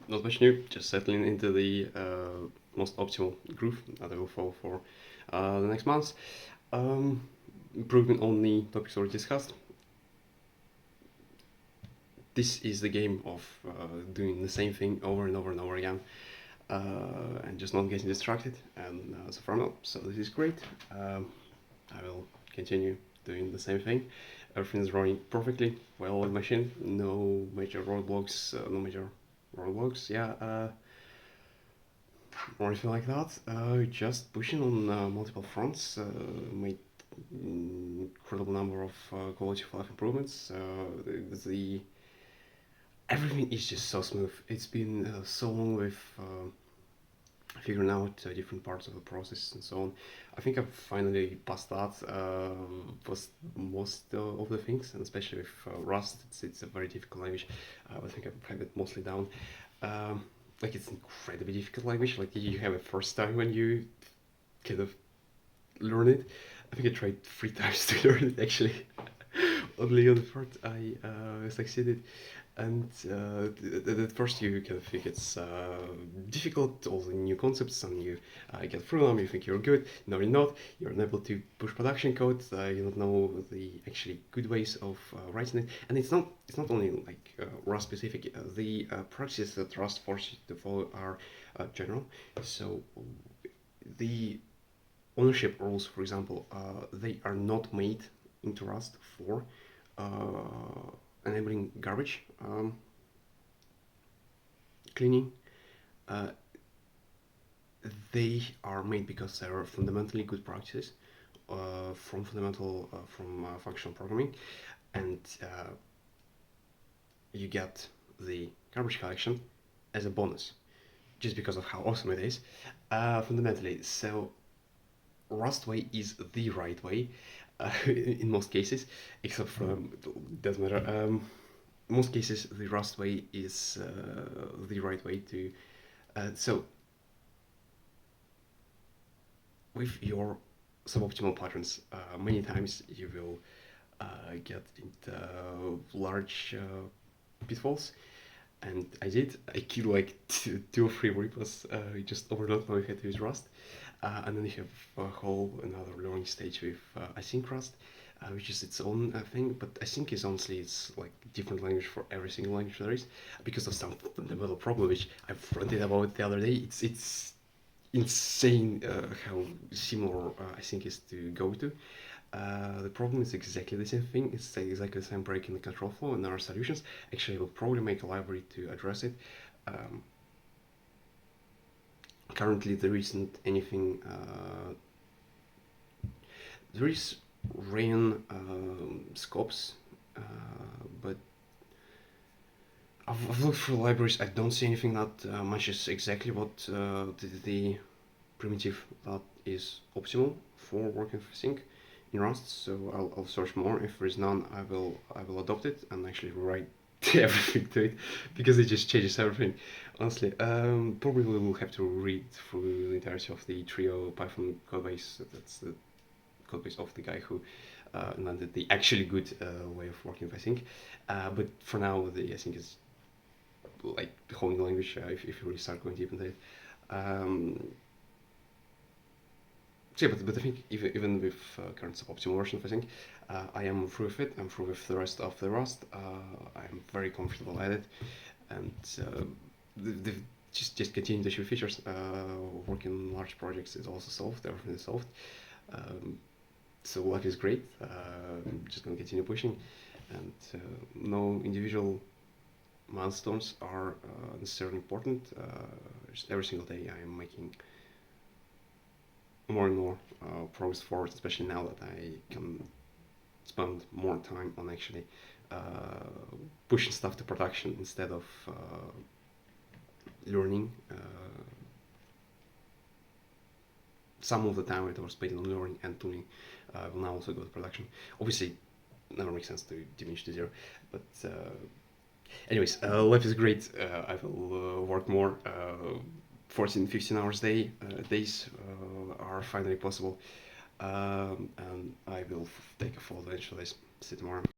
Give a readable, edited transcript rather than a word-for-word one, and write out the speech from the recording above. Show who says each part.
Speaker 1: not much new, just settling into the most optimal groove that I will follow for the next months. Improving on the topics already discussed. This is the game of doing the same thing over and over and over again, and just not getting distracted. And so far, no. So this is great. I will continue doing the same thing. Everything is running perfectly well on the machine. No major roadblocks. Yeah, or anything like that. Just pushing on multiple fronts. Made incredible number of quality of life improvements. The everything is just so smooth. It's been so long with figuring out different parts of the process and so on. I think I've finally passed that was most of the things, and especially with Rust. It's a very difficult language. I think I've had it mostly down. Like it's incredibly difficult language. Like you have a first time when you kind of learn it. I think I tried 3 times to learn it actually. Only on the fourth I succeeded, and at first you kind of think it's difficult, all the new concepts, and you get through them, you think you're good, no you're not, you're unable to push production code, you don't know the actually good ways of writing it, and it's not only like Rust specific, the practices that Rust forces you to follow are general, so the ownership rules, for example, they are not made into Rust for enabling garbage cleaning. Uh, they are made because they are fundamentally good practices from functional programming, and you get the garbage collection as a bonus just because of how awesome it is fundamentally. So Rust way is the right way in most cases, except for doesn't matter. In most cases, the Rust way is the right way to. So with your suboptimal patterns, many times you will get into large pitfalls, and I did. I killed like two or three repos. Just overload how I had to use Rust, and then you have a whole another learning stage with async Rust, which is its own thing. But async is honestly it's like different language for every single language there is, because of some fundamental problem which I've ranted about the other day. It's insane how similar async is to go to. The problem is exactly the same thing. It's exactly the same break in the control flow, and there are solutions. Actually, I will probably make a library to address it. Um, Currently, there isn't anything. There is rain scopes, but I've looked through libraries. I don't see anything that matches exactly what the primitive that is optimal for working with sync in Rust. So I'll search more. If there is none, I will adopt it and actually write everything to it, because it just changes everything. Honestly, probably we'll have to read through the entirety of the Trio Python codebase. That's the codebase of the guy who invented the actually good way of working with async. But for now, the async is like the whole new language. If you really start going deep into it. So yeah, but I think even with current suboptimal version of async, I am through with it. I'm through with the rest of the Rust. I'm very comfortable at it, and the just continue to achieve features. Working on large projects is also solved. Everything is solved. So life is great. I'm just gonna continue pushing, and no individual milestones are necessarily important. Just every single day I am making more and more progress forward, especially now that I can spend more time on actually pushing stuff to production instead of learning. Some of the time that I was spent on learning and tuning will now also go to production. Obviously, never makes sense to diminish to zero, but anyways, life is great. I will work more. 14, 15 hours days are finally possible, and I will take a full advantage of this. See you tomorrow.